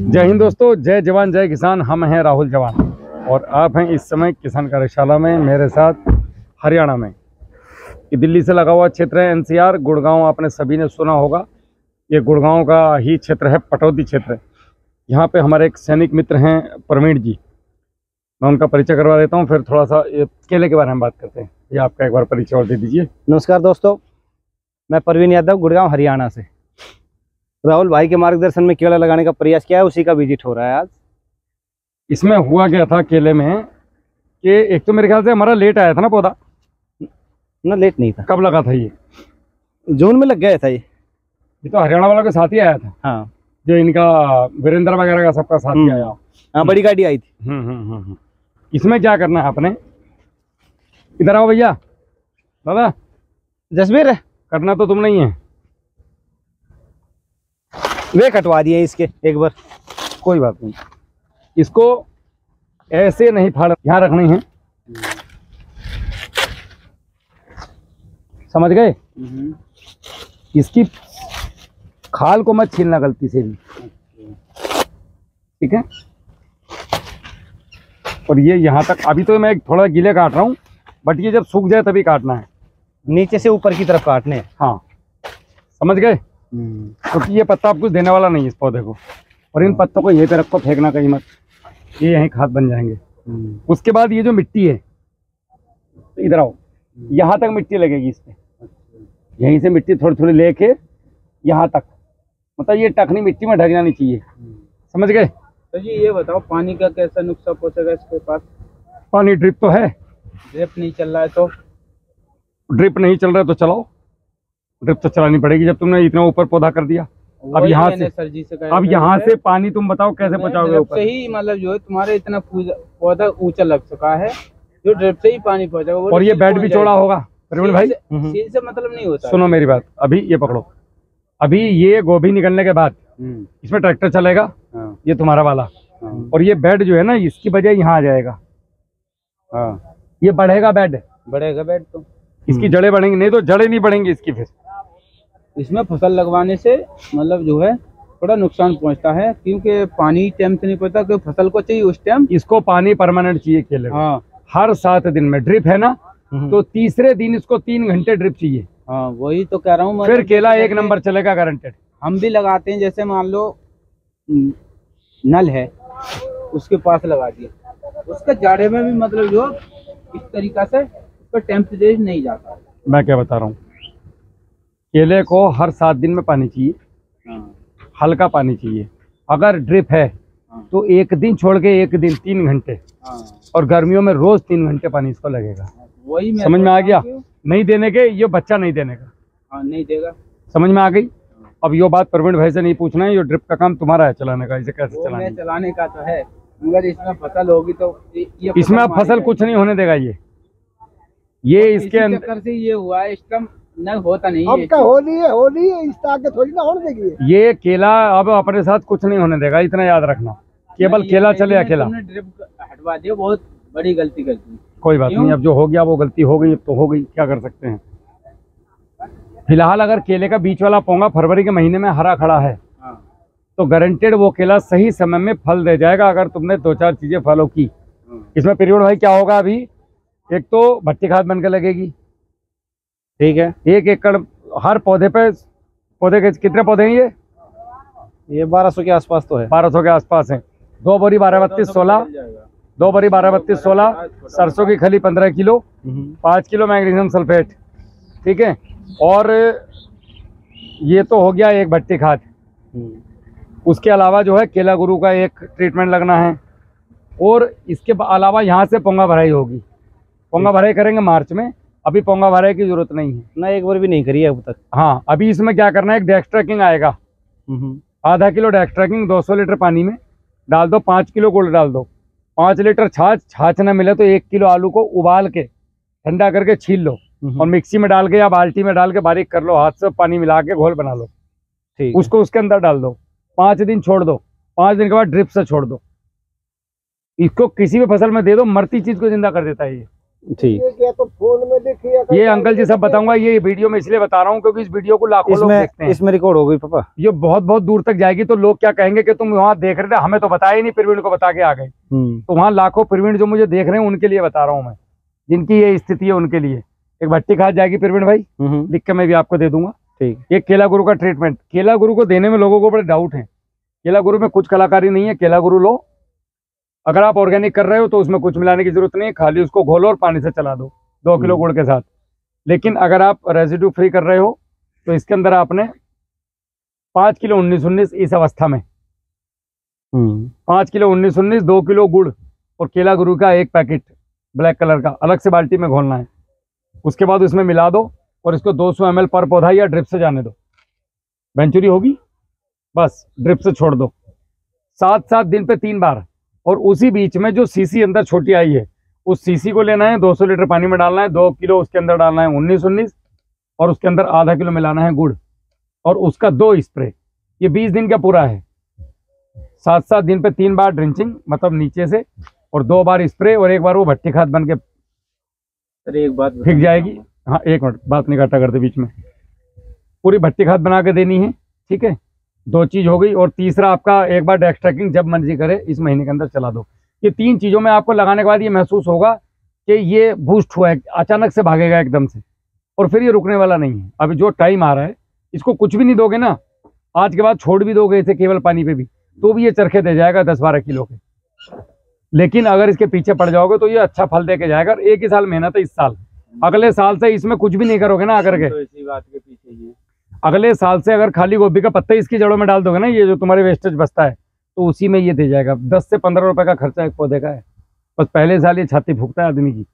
जय हिंद दोस्तों, जय जवान जय किसान। हम हैं राहुल जवान और आप हैं इस समय किसान कार्यशाला में मेरे साथ हरियाणा में। ये दिल्ली से लगा हुआ क्षेत्र है एनसीआर गुड़गांव। आपने सभी ने सुना होगा, ये गुड़गांव का ही क्षेत्र है, पटौदी क्षेत्र। यहाँ पे हमारे एक सैनिक मित्र हैं प्रवीण जी, मैं उनका परिचय करवा देता हूँ, फिर थोड़ा सा ये केले के बारे में बात करते हैं। ये आपका एक बार परिचय और दे दीजिए। नमस्कार दोस्तों, मैं प्रवीण यादव गुड़गांव हरियाणा से। राहुल भाई के मार्गदर्शन में केला लगाने का प्रयास किया है, उसी का विजिट हो रहा है आज। इसमें हुआ क्या था केले में कि एक तो मेरे ख्याल से हमारा लेट आया था ना पौधा। ना लेट नहीं था। कब लगा था ये? जून में लग गया था ये तो हरियाणा वालों के साथ ही आया था। हाँ, जो इनका वीरेंद्र वगैरह का सबका साथ ही आया। हाँ, बड़ी गाड़ी आई थी। इसमें क्या करना है आपने? इधर आओ भैया। दादा जसबीर, करना तो तुम नहीं है, वे कटवा दिए इसके एक बार। कोई बात नहीं। इसको ऐसे नहीं फाड़, यहाँ रखनी है, समझ गए? इसकी खाल को मत छीलना गलती से भी, ठीक है? और ये यहाँ तक, अभी तो मैं थोड़ा गीले काट रहा हूँ, बट ये जब सूख जाए तभी काटना है, नीचे से ऊपर की तरफ काटने हैं। हाँ, समझ गए? क्योंकि ये पत्ता आप कुछ देने वाला नहीं है इस पौधे को, और इन पत्तों को यहीं पे रखो, फेंकना कहीं मत, ये यहीं खाद बन जाएंगे। उसके बाद ये जो मिट्टी है, तो इधर आओ, यहाँ तक मिट्टी लगेगी इस पे। यहीं से मिट्टी थोड़ी थोड़ी लेके यहाँ तक, मतलब ये टखनी मिट्टी में ढक जानी चाहिए, समझ गए? तो जी ये बताओ, पानी का कैसा नुकसान पहुंचेगा इसके पास? पानी ड्रिप तो है। ड्रिप नहीं चल रहा है तो? ड्रिप नहीं चल रहा है तो चलाओ, ड्रिप तो चलानी पड़ेगी जब तुमने इतना ऊपर पौधा कर दिया। अब यहाँ से सर जी से कहा, अब यहाँ से पानी तुम बताओ कैसे पहुँचाओगे ऊपर? सही, मतलब जो है तुम्हारे इतना पौधा ऊंचा लग चुका है, जो ड्रिप से ही पानी पहुंचाएगा। और ये बेड भी चौड़ा होगा प्रवीण भाई। सील से मतलब नहीं होता। सुनो मेरी बात, अभी ये पकड़ो, अभी ये गोभी निकलने के बाद इसमें ट्रैक्टर चलेगा, ये तुम्हारा वाला, और ये बेड जो है ना, इसकी वजह यहाँ आ जाएगा। हाँ, ये बढ़ेगा बेड, बढ़ेगा बेड तो इसकी जड़ें बढ़ेंगी, नहीं तो जड़ें नहीं बढ़ेंगी इसकी। फिर इसमें फसल लगवाने से मतलब जो है थोड़ा नुकसान पहुंचता है, क्योंकि पानी टाइम से नहीं पड़ता, क्योंकि फसल को चाहिए उस टाइम। इसको पानी परमानेंट चाहिए केले। हाँ, हर 7 दिन में ड्रिप है ना, तो तीसरे दिन इसको 3 घंटे ड्रिप चाहिए। हाँ, वही तो कह रहा हूँ। फिर केला 1 नंबर चलेगा गारंटेड। हम भी लगाते हैं, जैसे मान लो नल है, उसके पास लगा दिया, उसके जाड़े में भी मतलब जो इस तरीका से उसका टेम्परेचर नहीं जाता। मैं क्या बता रहा हूँ, केले को हर 7 दिन में पानी चाहिए, हल्का पानी चाहिए। अगर ड्रिप है तो 1 दिन छोड़ के 1 दिन 3 घंटे, और गर्मियों में रोज 3 घंटे पानी इसको लगेगा। वही समझ में आ गया? नहीं देने के, ये बच्चा नहीं देने का। हाँ, नहीं देगा। समझ में आ गई? अब ये बात प्रवीण भाई से नहीं पूछना है, ये ड्रिप का काम तुम्हारा है चलाने का, इसे कैसे चलाना है। चलाने का तो है, मगर इसमें फसल होगी तो ये इसमें अब फसल कुछ नहीं होने देगा। ये इसके अंदर से ये हुआ है, इसका न होता नहीं अब क्या होली है इस आगे थोड़ी ना होने देगी। ये केला अब अपने साथ कुछ नहीं होने देगा, इतना याद रखना। केवल केला चले अकेला। ड्रिप हटवा दिया, बहुत बड़ी गलती कर दी। कोई बात नहीं, अब जो हो गया वो गलती हो गई, अब तो हो गई, क्या कर सकते हैं। फिलहाल अगर केले का बीच वाला पोंगा फरवरी के महीने में हरा खड़ा है, तो गारंटेड वो केला सही समय में फल दे जाएगा, अगर तुमने 2-4 चीजें फॉलो की। इसमें प्रवीण भाई क्या होगा, अभी एक तो भट्टी खाद बनकर लगेगी, ठीक है? 1 एकड़ हर पौधे पे। पौधे के कितने पौधे हैं ये 1200 के आसपास तो है। 1200 के आसपास है। 2 बोरी 12-32 16, 2 बोरी 12-32 16, सरसों की खली 15 किलो, 5 किलो मैग्नीशियम सल्फेट, ठीक है? और ये तो हो गया एक भट्टी खाद। उसके अलावा जो है केला गुरु का एक ट्रीटमेंट लगना है, और इसके अलावा यहाँ से पोंगा भराई होगी। पोंगा भराई करेंगे मार्च में, अभी पोंगा भराई की जरूरत नहीं है ना, एक बार भी नहीं करी है अब तक। हाँ, अभी इसमें क्या करना है, एक डेक्सट्राकिंग आएगा, आधा किलो डेक्सट्राकिंग 200 लीटर पानी में डाल दो, 5 किलो गुड़ डाल दो, 5 लीटर छाछ न मिले तो 1 किलो आलू को उबाल के ठंडा करके छील लो, और मिक्सी में डाल के या बाल्टी में डाल के बारीक कर लो, हाथ से पानी मिला के घोल बना लो, ठीक। उसको उसके अंदर डाल दो, 5 दिन छोड़ दो, 5 दिन के बाद ड्रिप से छोड़ दो। इसको किसी भी फसल में दे दो, मरती चीज को जिंदा कर देता है ये। ठीक। तो फोन में देखिए, ये अंकल जी सब बताऊंगा, ये वीडियो में इसलिए बता रहा हूँ क्योंकि इस वीडियो को लाखों लोग देखते हैं। इसमें रिकॉर्ड हो गई पापा, ये बहुत बहुत दूर तक जाएगी, तो लोग क्या कहेंगे कि तुम वहाँ देख रहे थे, हमें तो बताया ही नहीं, प्रवीण को बता के आ गए। तो वहाँ लाखों प्रवीण जो मुझे देख रहे हैं उनके लिए बता रहा हूँ मैं, जिनकी ये स्थिति है उनके लिए। एक भट्टी खाद जाएगी प्रवीण भाई, लिख के मैं भी आपको दे दूंगा। ठीक। ये केला गुरु का ट्रीटमेंट, केला गुरु को देने में लोगों को बड़े डाउट है। केला गुरु में कुछ कलाकारी नहीं है, केला गुरु लो, अगर आप ऑर्गेनिक कर रहे हो तो उसमें कुछ मिलाने की जरूरत नहीं है, खाली उसको घोलो और पानी से चला दो 2 किलो गुड़ के साथ। लेकिन अगर आप रेजिड्यू फ्री कर रहे हो तो इसके अंदर आपने 5 किलो 19-19 इस अवस्था में 5 किलो 19-19 2 किलो गुड़ और केला गुरु का 1 पैकेट ब्लैक कलर का अलग से बाल्टी में घोलना है। उसके बाद उसमें मिला दो और इसको 200 ml पर पौधा या ड्रिप से जाने दो। वेंचुरी होगी, बस ड्रिप से छोड़ दो 7-7 दिन पे 3 बार। और उसी बीच में जो सीसी अंदर छोटी आई है उस सीसी को लेना है, 200 लीटर पानी में डालना है, 2 किलो उसके अंदर डालना है 19-19 और उसके अंदर आधा किलो मिलाना है गुड़ और उसका 2 स्प्रे। ये 20 दिन का पूरा है। 7-7 दिन पे 3 बार ड्रिंचिंग, मतलब नीचे से, और 2 बार स्प्रे और 1 बार वो भट्टी खाद बन के एक बात फेंक जाएगी। हाँ 1 मिनट, बात नहीं काटा करते बीच में। पूरी भट्टी खाद बना के देनी है, ठीक है। 2 चीज हो गई। और तीसरा आपका एक बार डेक्सट्रैकिंग जब मर्जी करे इस महीने के अंदर चला दो। ये 3 चीजों में आपको लगाने के बाद ये महसूस होगा कि ये बूस्ट हुआ है, अचानक से भागेगा एकदम से और फिर ये रुकने वाला नहीं है। अभी जो टाइम आ रहा है इसको कुछ भी नहीं दोगे ना, आज के बाद छोड़ भी दोगे इसे केवल पानी पे भी, तो भी ये चरखे दे जाएगा 10-12 किलो के। लेकिन अगर इसके पीछे पड़ जाओगे तो ये अच्छा फल दे के जाएगा। 1 ही साल मेहनत है, इस साल, अगले साल से इसमें कुछ भी नहीं करोगे ना आकर के, तो इसी बात के पीछे ही है। अगले साल से अगर खाली गोभी का पत्ता इसकी जड़ों में डाल दोगे ना, ये जो तुम्हारे वेस्टेज बचता है, तो उसी में ये दे जाएगा। 10 से 15 रुपए का खर्चा एक पौधे का है, बस पहले साल ये छाती फूकता है आदमी की,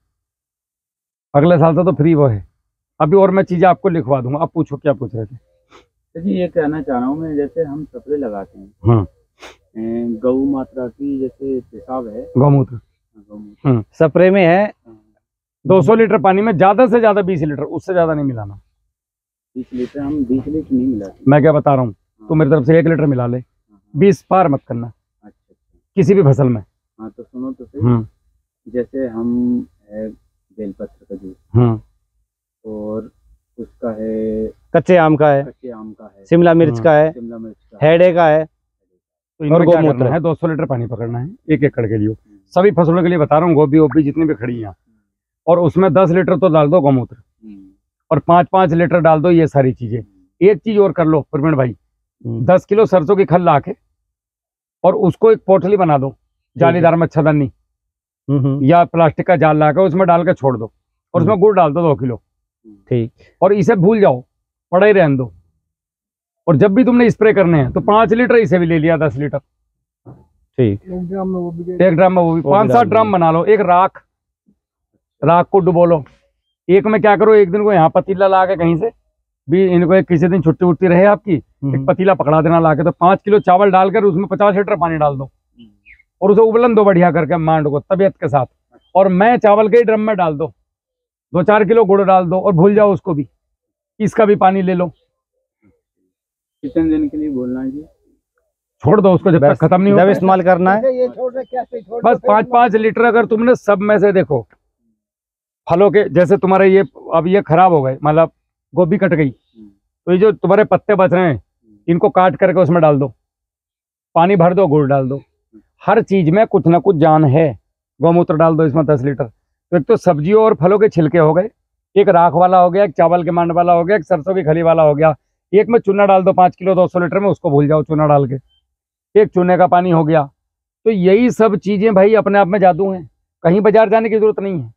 अगले साल से तो फ्री वो है। अभी और मैं चीजें आपको लिखवा दूंगा। अब पूछो क्या पूछ रहे थे। तो जी ये कहना चाह रहा हूँ मैं, जैसे हम स्प्रे लगाते हैं गौ मात्रा की, जैसे पेशाब है गौमूत्र, स्प्रे में है 200 लीटर पानी में ज्यादा से ज्यादा 20 लीटर, उससे ज्यादा नहीं मिलाना। 20 लीटर, हम 20 लीटर नहीं मिलाते। मैं क्या बता रहा हूँ, तू मेरी तरफ से 1 लीटर मिला ले, 20 पार मत करना अच्छा किसी भी फसल में। हाँ तो सुनो तो सही, जैसे हम है बेलपत्र का जूस और उसका है कच्चे आम का है, शिमला मिर्च का है, हेडे का है, तो इनमें क्या करना है, 200 लीटर पानी पकड़ना है 1 एकड़ के लिए। सभी फसलों के लिए बता रहा हूँ, गोभी वोभी जितनी भी खड़ी हैं, और उसमें 10 लीटर तो डाल दो गौमूत्र और 5-5 लीटर डाल दो ये सारी चीजें। एक चीज और कर लो प्रवीण भाई, 10 किलो सरसों की खल ला के और उसको एक पोटली बना दो, जालीदार मच्छरदानी या प्लास्टिक का जाल ला के उसमें डाल के छोड़ दो और उसमें गुड़ डाल दो 2 किलो, ठीक। और इसे भूल जाओ, पड़ा ही रहने दो। और जब भी तुमने स्प्रे करने हैं तो 5 लीटर इसे भी ले लिया, 10 लीटर, ठीक। 1 ड्राम में वो भी 5-7 ड्राम बना लो। एक राख को डुबो लो। एक में क्या करो, एक दिन को यहाँ पतीला ला के कहीं से भी, इनको एक किसी दिन छुट्टी उट्टी रहे आपकी, एक पतीला पकड़ा देना ला के, तो 5 किलो चावल डालकर उसमें 50 लीटर पानी डाल दो और उसे उबलन दो बढ़िया करके मांड को तबियत के साथ। और मैं चावल के ही ड्रम में डाल दो, 2-4 किलो गुड़ डाल दो और भूल जाओ उसको भी, इसका भी पानी ले लो। कितने दिन के लिए बोलना है जी? छोड़ दो उसको जब तक खत्म नहीं जब इस्तेमाल करना है। बस 5-5 लीटर अगर तुमने सब में से, देखो फलों के, जैसे तुम्हारे ये अब ये खराब हो गए, मतलब गोभी कट गई, तो ये जो तुम्हारे पत्ते बच रहे हैं इनको काट करके उसमें डाल दो, पानी भर दो, गुड़ डाल दो। हर चीज में कुछ ना कुछ जान है। गौमूत्र डाल दो इसमें 10 लीटर। तो एक तो सब्जियों और फलों के छिलके हो गए, एक राख वाला हो गया, एक चावल के मांड वाला हो गया, एक सरसों की खली वाला हो गया, एक में चूना डाल दो 5 किलो 200 लीटर में, उसको भूल जाओ चूना डाल के, एक चूने का पानी हो गया। तो यही सब चीजें भाई अपने आप में जादू हैं, कहीं बाजार जाने की जरूरत नहीं है,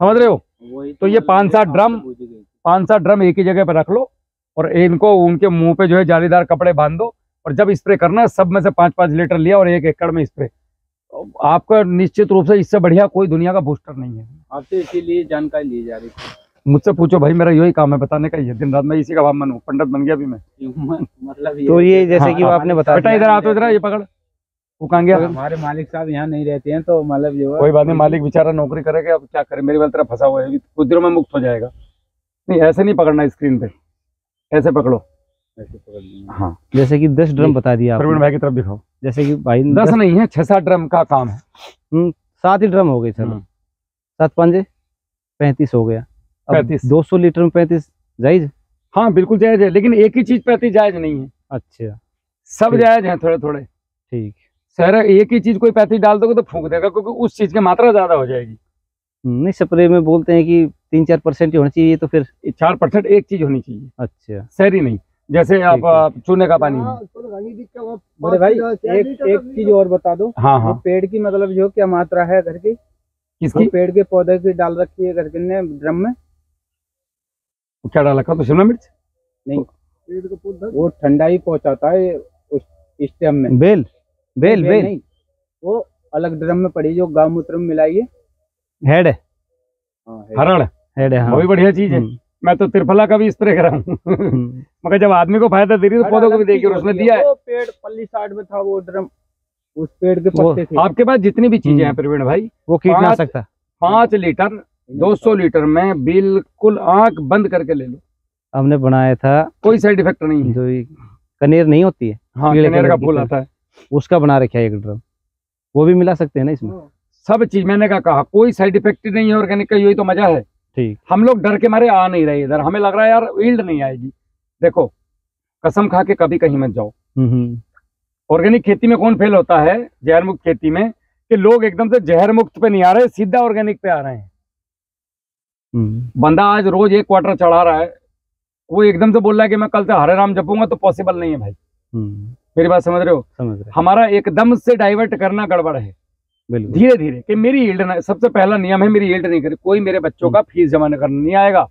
समझ रहे हो। तो ये 5-7 ड्रम एक ही जगह पर रख लो और इनको उनके मुंह पे जो है जालीदार कपड़े बांध दो, और जब स्प्रे करना है सब में से 5-5 लीटर लिया और 1 एकड़ में स्प्रे। आपका निश्चित रूप से इससे बढ़िया कोई दुनिया का बूस्टर नहीं है। आपसे इसीलिए जानकारी ली जा रही थी। मुझसे पूछो भाई, मेरा यही काम है बताने का ही है, दिन रात मैं इसी का भाव हूँ, पंडित बन गया अभी मैं। मतलब तो ये जैसे कि वो आपने बताया, बेटा इधर आ, तो इधर ये पकड़, वो कहाँ गया? हमारे मालिक साहब यहाँ नहीं रहते हैं, तो मतलब जो कोई बात नहीं, मालिक बेचारा नौकरी करेगा, अब क्या करे, मेरी वाली तरफ फंसा हुआ है, कुछ दिनों में मुक्त हो जाएगा। नहीं ऐसे नहीं पकड़ना स्क्रीन पे, ऐसे पकड़ो, ऐसे पकड़ लेंगे। हाँ जैसे कि 10 ड्रम बता दिया प्रवीण भाई की तरफ दिखाओ। जैसे कि भाई 10 नहीं है, 6-7 ड्रम का काम है। 7 ही ड्रम हो गई सर, 7 पंजे 35 हो गया। 35। 200 लीटर में 35 जायज? हाँ बिल्कुल जायज है, लेकिन एक ही चीज 35 जायज नहीं है। अच्छा, सब ठीक। जायज है थोड़े थोड़े। ठीक। सर एक ही चीज कोई 35 डाल दोगे तो फूंक देगा, क्योंकि उस चीज की मात्रा ज्यादा हो जाएगी। नहीं, स्प्रे में बोलते हैं कि 3-4% ही होना चाहिए, तो फिर 4% एक चीज होनी चाहिए। अच्छा, शहरी नहीं, जैसे आप चूने का पानी है। बड़े भाई एक चीज और बता दो। हाँ हाँ। वो पेड़ की मतलब जो क्या मात्रा है घर की, किसकी? पेड़ के पौधे की डाल रखी है घर के ने ड्रम में? क्या डाल रखा? तो शिमला मिर्च नहीं, वो ठंडा ही पहुंचाता है उस स्टेम में। बेल बेल बेल नहीं, वो अलग ड्रम में पड़ी जो गाँव मूत्र में मिलाइए। हेड है, हरड़ हेड है, हाँ। वो भी बढ़िया चीज है। मैं तो त्रिफला का भी स्प्रे करा हूँ। मगर जब आदमी को फायदा दे रही है तो पौधों को भी देखिए, और उसने दिया है। वो पेड़ पल्ली साइड में था वो ड्रम, उस पेड़ के पत्ते थे। आपके पास जितनी भी चीजें हैं प्रवीण भाई, वो कीटनाशक था। 5 लीटर 200 लीटर में बिल्कुल आंख बंद करके ले लो। हमने बनाया था, कोई साइड इफेक्ट नहीं है। जो ये कनेर नहीं होती है, हाँ, कनेर का फूल आता है, उसका बना रखा है एक ड्रम। वो भी मिला सकते हैं ना इसमें? सब चीज मैंने कहा कोई साइड इफेक्ट नहीं है ऑर्गेनिक का, यही तो मजा है। ठीक। हम लोग डर के मारे आ नहीं रहे इधर, हमें लग रहा है यार यील्ड नहीं आएगी। देखो, कसम खा के कभी कहीं मत जाओ। ऑर्गेनिक खेती में कौन फेल होता है जहर मुक्त खेती में, कि लोग एकदम से जहर मुक्त पे नहीं आ रहे, सीधा ऑर्गेनिक पे आ रहे हैं। बंदा आज रोज 1 क्वार्टर चढ़ा रहा है, वो एकदम से बोल रहा है कि मैं कल से हरे राम जपूंगा, तो पॉसिबल नहीं है भाई। मेरी बात समझ रहे हो? समझ रहे। हमारा एकदम से डाइवर्ट करना गड़बड़ है। धीरे धीरे कि मेरी यील्ड ना, सबसे पहला नियम है मेरी यील्ड नहीं करे। कोई मेरे बच्चों का फीस जमा करने नहीं आएगा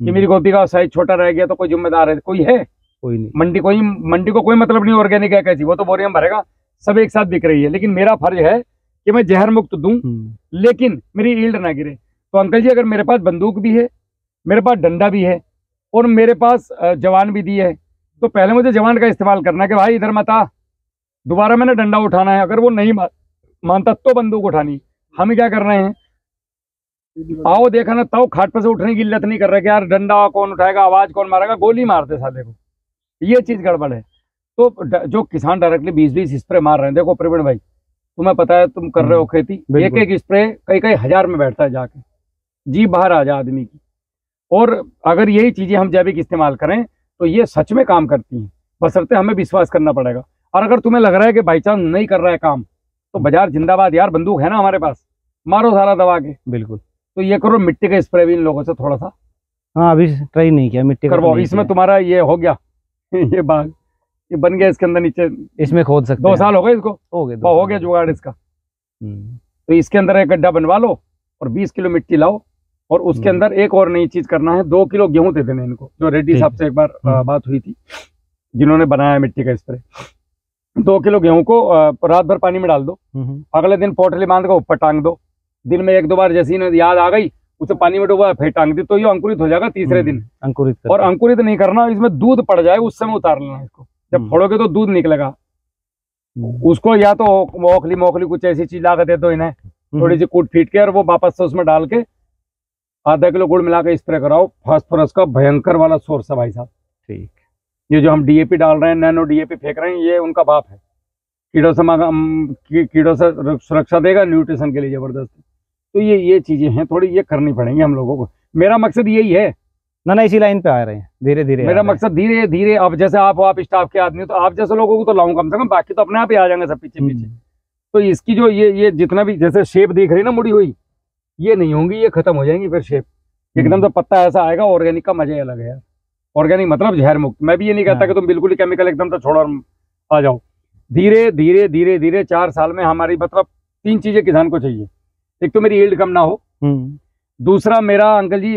कि मेरी गोभी का साइज छोटा रह गया तो कोई जिम्मेदार है? कोई है? कोई नहीं। मंडी को कोई मतलब नहीं ऑर्गेनिक है कैसी, वो तो बोरियम भरेगा, सब एक साथ बिक रही है। लेकिन मेरा फर्ज है कि मैं जहर मुक्त दूं, लेकिन मेरी यील्ड ना गिरे। तो अंकल जी, अगर मेरे पास बंदूक भी है, मेरे पास डंडा भी है, और मेरे पास जवान भी दी है, तो पहले मुझे जवान का इस्तेमाल करना है कि भाई इधर मत आ, दोबारा मैंने डंडा उठाना है। अगर वो नहीं मानता तो बंदूक उठानी। हम क्या कर रहे हैं, आओ देखा ना, ताओ खाट पर से उठने की इल्लत नहीं कर रहे कि यार डंडा कौन उठाएगा, आवाज कौन मारेगा, गोली मारते साले को। ये चीज गड़बड़ है। तो जो किसान डायरेक्टली 20-20 स्प्रे मार रहे हैं, देखो प्रवीण भाई, तुम्हें पता है, तुम कर रहे हो खेती, एक एक स्प्रे कई हजार में बैठता है जाके, जी बाहर आ जा आदमी की। और अगर यही चीजें हम जैविक इस्तेमाल करें तो ये सच में काम करती हैं, बशर्ते हमें विश्वास करना पड़ेगा। और अगर तुम्हें लग रहा है कि बाई चांस नहीं कर रहा है काम, तो बाजार जिंदाबाद यार, बंदूक है ना हमारे पास, मारो सारा दबा के। बिल्कुल। तो ये करो, मिट्टी का स्प्रे भी इन लोगों से थोड़ा सा, हाँ अभी ट्राई नहीं किया, मिट्टी का करवाओ। इसमें तुम्हारा ये हो गया ये बाग, ये बन गया, इसके अंदर नीचे इसमें खोद सकते 2 साल हो गए इसको, हो गया जुगाड़ इसका। तो इसके अंदर एक गड्ढा बनवा लो और 20 किलो मिट्टी लाओ, और उसके अंदर एक और नई चीज करना है, 2 किलो गेहूं दे देने इनको। जो रेड्डी साहब से एक बार बात हुई थी, जिन्होंने बनाया मिट्टी का स्प्रे, 2 किलो गेहूं को रात भर पानी में डाल दो, अगले दिन पोटली बांध कर ऊपर टांग दो। दिन में 1-2 बार जैसी याद आ गई, उसे पानी में डूबा फिर टांग दी, तो ये अंकुरित हो जाएगा तीसरे दिन। अंकुरित और अंकुरित नहीं करना, इसमें दूध पड़ जाए उस समय उतार लेना इसको। जब फोड़ोगे तो दूध निकलेगा, उसको या तो मोखली कुछ ऐसी चीज ला के दे दो इन्हें, थोड़ी सी कूट फीट के, और वो वापस से उसमें डाल के आधा किलो गुड़ मिला के स्प्रे कराओ। फास्फोरस का भयंकर वाला सोर्स है भाई साहब। ठीक। ये जो हम डीएपी डाल रहे हैं, नैनो डीएपी फेंक रहे हैं, ये उनका बाप है। कीड़ों से सुरक्षा देगा, न्यूट्रिशन के लिए जबरदस्त। तो ये चीजें हैं, थोड़ी ये करनी पड़ेंगी हम लोगों को। मेरा मकसद यही है ना, इसी लाइन पे आ रहे हैं धीरे धीरे। मेरा मकसद धीरे धीरे, अब जैसे आप स्टाफ के आदमी, तो आप जैसे लोगों को तो लाऊं कम से कम, बाकी तो अपने आप ही आ जाएंगे सब पीछे पीछे। तो इसकी जो ये जितना भी जैसे शेप दिख रही ना मुड़ी हुई, ये नहीं होंगी, ये खत्म हो जाएंगी फिर शेप। एकदम से पत्ता ऐसा आएगा। ऑर्गेनिक का मजा ही अलग है यार। ऑर्गेनिक मतलब जहर मुक्त। मैं भी ये नहीं कहता कि तुम बिल्कुल ही केमिकल एकदम से छोड़ो और आ जाओ। धीरे धीरे धीरे धीरे 4 साल में हमारी मतलब 3 चीजें किसान को चाहिए। एक तो मेरी यील्ड कम ना हो, दूसरा मेरा अंकल जी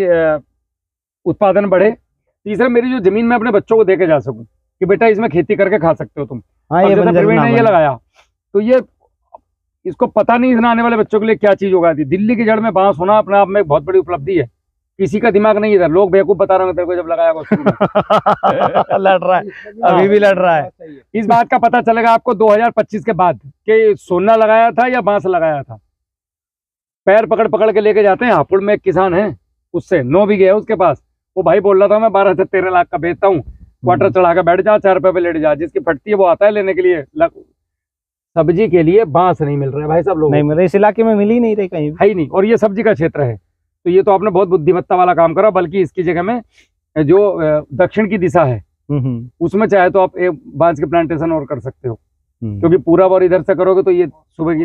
उत्पादन बढ़े, तीसरा मेरी जो जमीन में अपने बच्चों को देके जा सकूं कि बेटा इसमें खेती करके खा सकते हो तुम। ये लगाया तो ये इसको पता नहीं, इतना आने वाले बच्चों के लिए क्या चीज होगा। दिल्ली की जड़ में बांस होना अपने आप में एक बहुत बड़ी उपलब्धि है। किसी का दिमाग नहीं इधर, लोग बेवकूफ बता रहे हैं तेरे को जब लगाया लड़ रहा है, अभी भी लड़ रहा है। इस बात का पता चलेगा आपको 2025 के बाद कि सोना लगाया था या बांस लगाया था। पैर पकड़ पकड़ के लेके जाते हैं। हापुड़ में एक किसान है, उससे 9 बीघे है उसके पास। वो भाई बोल रहा था मैं 12 से 13 लाख का बेचता हूँ, क्वार्टर चढ़ा कर बैठ जा, 4 रुपए पे लेट जा। जिसकी फटती है वो आता है लेने के लिए। सब्जी के लिए बांस नहीं मिल रहा है भाई सब लोग, नहीं मिल रहा, इस इलाके में मिल ही नहीं रही, कहीं है ही नहीं। और ये सब्जी का क्षेत्र है, तो ये तो आपने बहुत बुद्धिमत्ता वाला काम करा, बल्कि इसकी जगह में जो दक्षिण की दिशा है उसमें चाहे तो आप एक बांस के प्लांटेशन और कर सकते हो, क्योंकि पूरा और इधर से करोगे तो ये सुबह की,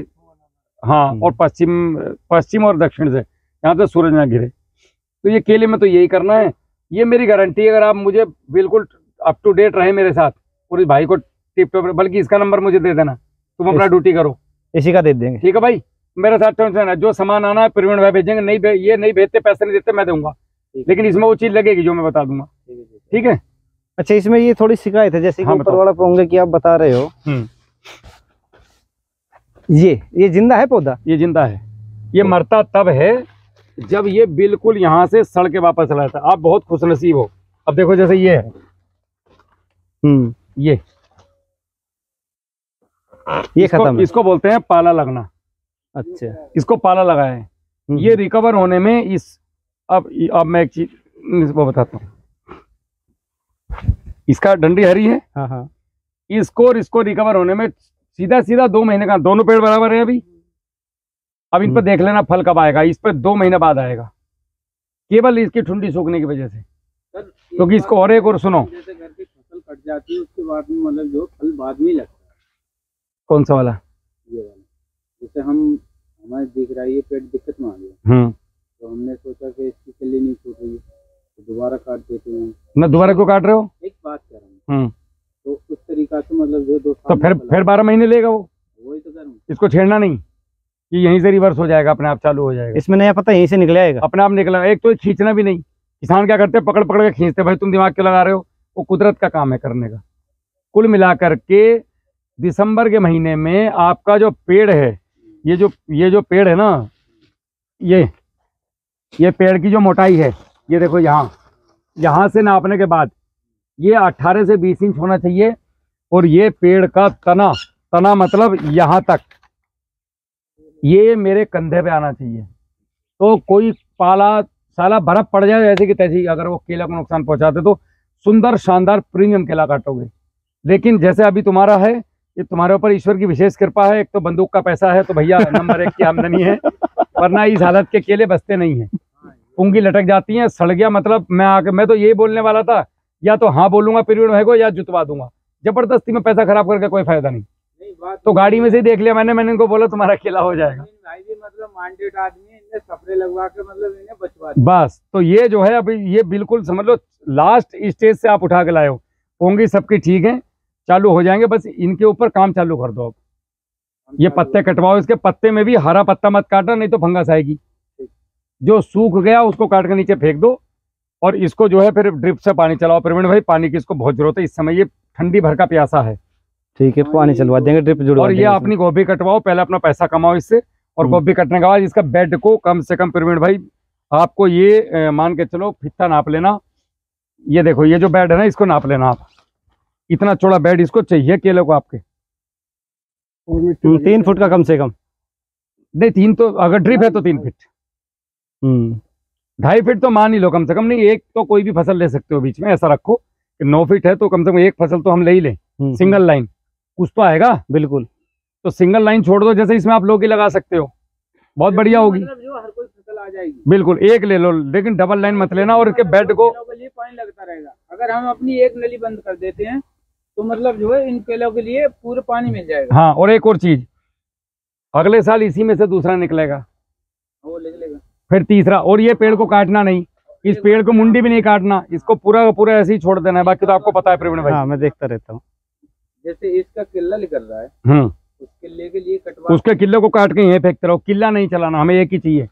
हाँ, और पश्चिम और दक्षिण से यहाँ से सूरज ना गिरे। तो ये केले में तो यही करना है, ये मेरी गारंटी है। अगर आप मुझे बिल्कुल अप टू डेट रहे मेरे साथ, और इस भाई को टिप टॉप, बल्कि इसका नंबर मुझे दे देना, तुम अपना ड्यूटी करो, इसी का दे देंगे। ठीक है भाई, मेरे साथ टेंशन है, जो सामान आना है प्रवीण भाई भेजेंगे, नहीं ये नहीं भेजते, पैसे नहीं देते, मैं दूंगा, लेकिन इसमें वो चीज लगेगी जो मैं बता दूंगा, ठीक है। अच्छा, इसमें ये थोड़ी शिकायत है, जैसे कि ऊपर वाला पोंगे की आप बता रहे हो, ये जिंदा है पौधा? ये जिंदा है, ये मरता तब है जब ये बिल्कुल यहाँ से सड़ के वापस चला जाता है। आप बहुत खुशनसीब हो। अब देखो जैसे ये है, ये खत्म है, इसको बोलते हैं पाला लगना। अच्छा, इसको पाला लगा है, ये रिकवर होने में इस अब मैं एक चीज वो बताता हूँ। इसका डंडी हरी है, हाँ, इसको रिकवर होने में सीधा 2 महीने का, दोनों पेड़ बराबर है अभी। अब इन पर देख लेना फल कब आएगा, इस पर 2 महीने बाद आएगा, केवल इसकी ठुंडी सूखने की वजह से। क्योंकि इसको और एक और सुनो, जैसे घर की फसल कट जाती है उसके बाद में मतलब जो फल बाद में लगता है। कौन सा वाला? ये वाला, जैसे हमारे दिख रहा है ये पेड़ दिक्कत में आ गया, तो हमने सोचा कि इसकी कली नहीं छूट रही है तो दोबारा काट देते हैं ना। दोबारा क्यों काट रहे हो? एक बात कर रहा हूँ, तो उस तरीका से मतलब जो 2 साल तो फिर 12 महीने लेगा वो, वही तो करूँ। इसको छेड़ना नहीं, ये यहीं से रिवर्स हो जाएगा, अपने आप चालू हो जाएगा। इसमें नया पत्ता यहीं से निकल आएगा, अपने आप निकला। एक तो खींचना भी नहीं, किसान क्या करते हैं, पकड़ के खींचते। भाई तुम दिमाग क्यों लगा रहे हो, वो कुदरत का काम है करने का। कुल मिलाकर के दिसंबर के महीने में आपका जो पेड़ है, ये जो पेड़ है ना, ये पेड़ की जो मोटाई है, ये देखो यहाँ से नापने के बाद ये 18 से 20 इंच होना चाहिए। और ये पेड़ का तना मतलब यहाँ तक, ये मेरे कंधे पे आना चाहिए। तो कोई पाला साला बर्फ पड़ जाए ऐसे की तैसी, अगर वो केला को नुकसान पहुंचाते तो सुंदर शानदार प्रीमियम केला काटोगे। लेकिन जैसे अभी तुम्हारा है, ये तुम्हारे ऊपर ईश्वर की विशेष कृपा है। एक तो बंदूक का पैसा है, तो भैया नंबर 1 की आमदनी है, वरना इस हालत के केले बचते नहीं है, पुंगी लटक जाती है, सड़ गया। मतलब मैं तो यही बोलने वाला था, या तो हाँ बोलूंगा प्रवीण भाई को, या जुतवा दूंगा। जबरदस्ती में पैसा खराब करके कोई फायदा नहीं। तो गाड़ी में से देख लिया मैंने इनको बोला तुम्हारा केला हो जाएगा। भाई भी मतलब माइंडेड आदमी है, इन्हें स्प्रे लगवा के मतलब इन्हें बचवा बस। तो ये जो है अभी ये बिल्कुल समझ लो लास्ट स्टेज से आप उठा के लाए हो। होंगी सबकी ठीक है, चालू हो जाएंगे, बस इनके ऊपर काम चालू कर दो। अब ये पत्ते कटवाओ, इसके पत्ते में भी हरा पत्ता मत काटना, नहीं तो फंगस आएगी। जो सूख गया उसको काट के नीचे फेंक दो, और इसको जो है फिर ड्रिप से पानी चलाओ। प्रवीण भाई पानी की इसको बहुत जरूरत है इस समय, ये ठंडी भर का प्यासा है। ठीक है, पानी चलवा देंगे, ड्रिप जुड़वा और ये अपनी गोभी कटवाओ, पहले अपना पैसा कमाओ इससे, और गोभी कटने के बाद इसका बेड को कम से कम प्रवीण भाई आपको ये मान के चलो, फित्ता नाप लेना। ये देखो ये जो बेड है ना, इसको नाप लेना आप, इतना चौड़ा बेड इसको चाहिए केले को आपके। 3 फुट का कम से कम, नहीं 3 तो अगर ड्रिप है तो 3 फीट, 2.5 फीट तो मान ही लो कम से कम। नहीं एक तो कोई भी फसल ले सकते हो बीच में, ऐसा रखो कि 9 फीट है तो कम से कम एक फसल तो हम ले ही लें। सिंगल लाइन कुछ तो आएगा, बिल्कुल। तो सिंगल लाइन छोड़ दो, जैसे इसमें आप लौकी लगा सकते हो, बहुत बढ़िया होगी, जो हर कोई फसल आ जाएगी। बिल्कुल एक ले लो, लेकिन डबल लाइन मत लेना। और इसके बेड को लिए पानी लगता रहेगा। अगर हम अपनी एक नली बंद कर देते हैं तो मतलब जो है इन केलों के लिए पूरे पानी मिल जाएगा। हाँ, और एक और चीज, अगले साल इसी में से दूसरा निकलेगा, वो निकलेगा, फिर तीसरा। और ये पेड़ को काटना नहीं, इस पेड़ को मुंडी भी नहीं काटना, इसको पूरा का पूरा ऐसे ही छोड़ देना है। बाकी तो आपको पता है प्रवीण भाई। हाँ, मैं देखता रहता हूँ। जैसे इसका किल्ला निकल रहा है, उस किल्ले के लिए कटवा, उसके किले को काट के यहीं फेंकते रहो। किला नहीं चलाना, हमें एक ही चाहिए।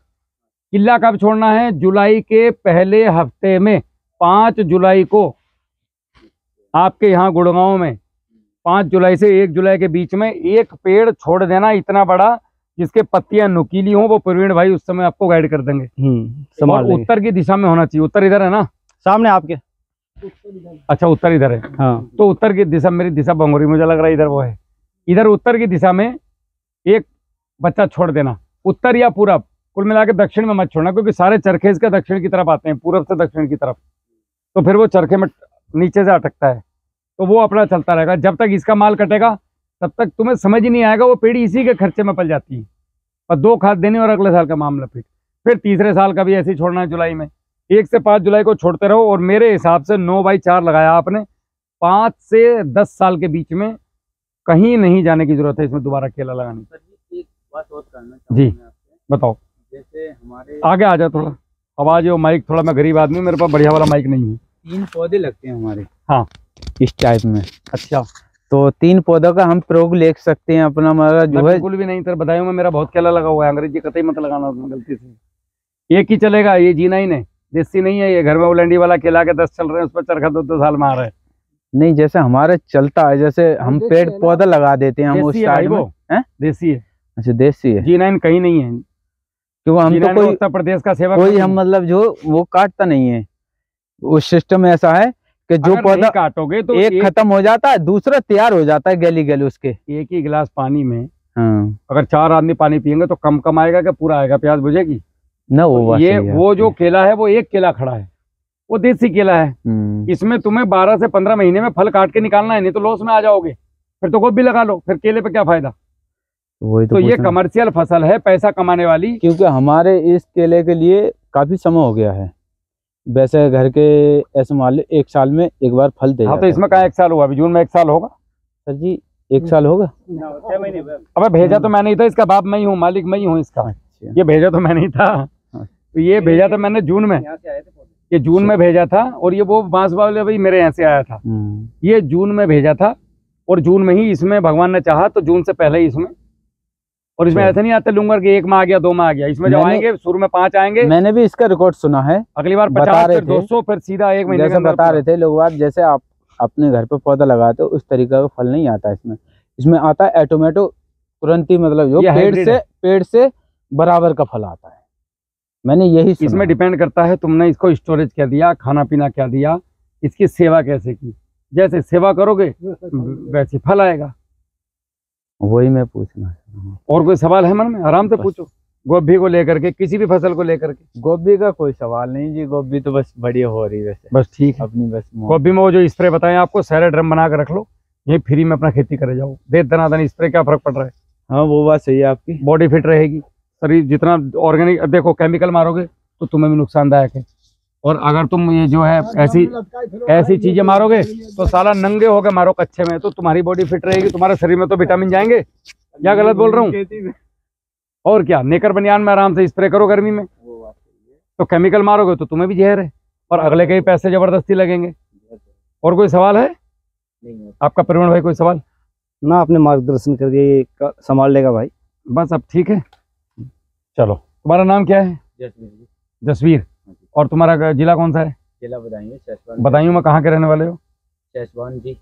किला कब छोड़ना है? जुलाई के पहले हफ्ते में, 5 जुलाई को आपके यहाँ गुड़गांव में 5 जुलाई से 1 जुलाई के बीच में एक पेड़ छोड़ देना, इतना बड़ा जिसके पत्तियां नुकीली हों। वो प्रवीण भाई उस समय आपको गाइड कर देंगे। और उत्तर की दिशा में होना चाहिए। उत्तर इधर है ना, सामने आपके? अच्छा, उत्तर इधर है। हाँ, तो उत्तर की दिशा, मेरी दिशा बंगोरी, मुझे लग रहा है इधर वो है। इधर उत्तर की दिशा में एक बच्चा छोड़ देना, उत्तर या पूरब, कुल मिला के दक्षिण में मत छोड़ना, क्योंकि सारे चरखे इसके दक्षिण की तरफ आते हैं, पूरब से दक्षिण की तरफ। तो फिर वो चरखे में नीचे से अटकता है, तो वो अपना चलता रहेगा। जब तक इसका माल कटेगा तब तक तुम्हें समझ ही नहीं आएगा, वो पेड़ी इसी के खर्चे में पल जाती है। और 2 खाद देने और अगले साल का मामला फिर। फिर तीसरे साल का भी ऐसे ही छोड़ना है जुलाई में। 1 से 5 जुलाई को छोड़ते रहो। और मेरे हिसाब से 9/4 लगाया आपने, 5 से 10 साल के बीच में कहीं नहीं जाने की जरूरत है इसमें दोबारा केला लगाने की। सर जी एक बात और करना जी चाहूँगा मैं आपसे। बताओ। जैसे हमारे आगे आ जाओ थोड़ा, आवाज हो, माइक थोड़ा, मैं गरीब आदमी हूँ, मेरे पास बढ़िया वाला माइक नहीं है। 3 पौधे लगते हैं हमारे हाँ इस टाइप में। अच्छा, तो 3 पौधों का हम प्रयोग ले सकते हैं अपना, मतलब जो है। बिल्कुल भी नहीं, तेरे बधाई में मेरा बहुत केला लगा हुआ है, अंग्रेजी कतई मत लगाना उसमें गलती से। एक ही चलेगा, ये G9 है, देसी नहीं है ये। घर में उलंडी वाला केला के 10 चल रहे हैं, उस पर चरखा 2-2 साल में आ रहा है। नहीं, जैसे हमारे चलता है, जैसे हम पेड़ पौधा लगा देते हैं हम उस देसी है साइड भाई, में। हैं? देसी है, अच्छा देसी है। G9 कहीं नहीं है, क्यों हम तो G9 कोई उत्तर प्रदेश का सेवा कोई हम मतलब जो वो काटता नहीं है। उस सिस्टम में ऐसा है कि जो पौधा काटोगे तो एक खत्म हो जाता है, दूसरा तैयार हो जाता है गली गली उसके। एक ही गिलास पानी में हाँ। अगर 4 आदमी पानी पियेंगे तो कम कम आएगा कि पूरा आएगा? प्यास बुझेगी ना वो बात ये सही है। वो जो केला है वो एक केला खड़ा है, वो देसी केला है। इसमें तुम्हें 12 से 15 महीने में फल काट के निकालना है, नहीं तो लॉस में आ जाओगे। फिर तो गोभी लगा लो, फिर केले पे क्या फायदा? वही तो ये कमर्शियल फसल है, पैसा कमाने वाली। क्योंकि हमारे इस केले के लिए काफी समय हो गया है। वैसे घर के ऐसे मान लो 1 साल में एक बार फल दे। हाँ तो इसमें कहाँ 1 साल हुआ? अभी जून में 1 साल होगा सर जी, 1 साल होगा। 6 महीने। अबे भेजा तो मैं नहीं था, इसका बाप मैं ही हूँ, मालिक मैं ही हूँ इसका। ये भेजा तो मैं नहीं था, तो ये भेजा था मैंने जून में, ये जून में भेजा था। और ये वो बांस वाले भाई मेरे यहाँ से आया था, ये जून में भेजा था। और जून में ही इसमें भगवान ने चाहा तो जून से पहले ही इसमें। और इसमें ऐसे नहीं आते लूंगर कि 1 माह आ गया 2 माह आ गया, इसमें जब आएंगे शुरू में 5 आएंगे, मैंने भी इसका रिकॉर्ड सुना है। अगली बार 50, फिर 200, फिर सीधा 1 महीने। जैसे बता रहे थे लोग बात, जैसे आप अपने घर पे पौधा लगाते हो उस तरीके का फल नहीं आता इसमें। इसमें आता है ऑटोमेटो, तुरंत ही, मतलब जो पेड़ से बराबर का फल आता है। मैंने यही सुना। इसमें डिपेंड करता है तुमने इसको स्टोरेज क्या दिया, खाना पीना क्या दिया, इसकी सेवा कैसे की। जैसे सेवा करोगे वैसे फल आएगा। वही मैं पूछना। और कोई सवाल है मन में? आराम से पूछो। गोभी को लेकर के, किसी भी फसल को लेकर के। गोभी का कोई सवाल नहीं जी, गोभी तो बस बढ़िया हो रही है वैसे। बस ठीक है अपनी बस गोभी में वो जो स्प्रे बताएं आपको, सारे ड्रम बना कर रख लो, यही फ्री में अपना खेती करे जाओ। दे दनादन स्प्रे, क्या फर्क पड़ रहा है? हाँ वो बात सही है आपकी। बॉडी फिट रहेगी, शरीर जितना ऑर्गेनिक। देखो केमिकल मारोगे तो तुम्हें भी नुकसानदायक है, और अगर तुम ये जो है ऐसी चीजें मारोगे तो साला नंगे होके मारो कच्चे में, तो तुम्हारी बॉडी फिट रहेगी, तुम्हारे शरीर में तो विटामिन जाएंगे। क्या गलत बोल रहा हूँ? और क्या, नेकर बनियान में आराम से स्प्रे करो गर्मी में। तो केमिकल मारोगे तो तुम्हें भी जहर है, और अगले के ही पैसे जबरदस्ती लगेंगे। और कोई सवाल है आपका प्रवीण भाई? कोई सवाल ना, आपने मार्गदर्शन कर दिया, ये संभाल लेगा भाई। बस अब ठीक है, चलो। तुम्हारा नाम क्या है? जसवीर। और तुम्हारा जिला कौन सा है? जिला बदायूं। बदायूं में कहाँ के रहने वाले हो? शेषवान जी।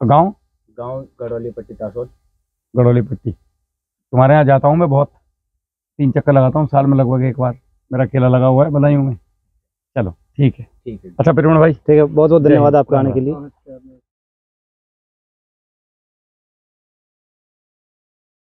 गाँव? गांव गड़ोली पट्टी, तासोद। गड़ोली पट्टी। तुम्हारे यहाँ जाता हूँ मैं बहुत, 3 चक्कर लगाता हूँ साल में लगभग 1 बार। मेरा केला लगा हुआ है बदायूं में। चलो ठीक है। ठीक है। अच्छा प्रवीण भाई, ठीक है, बहुत बहुत धन्यवाद आपका आने के लिए।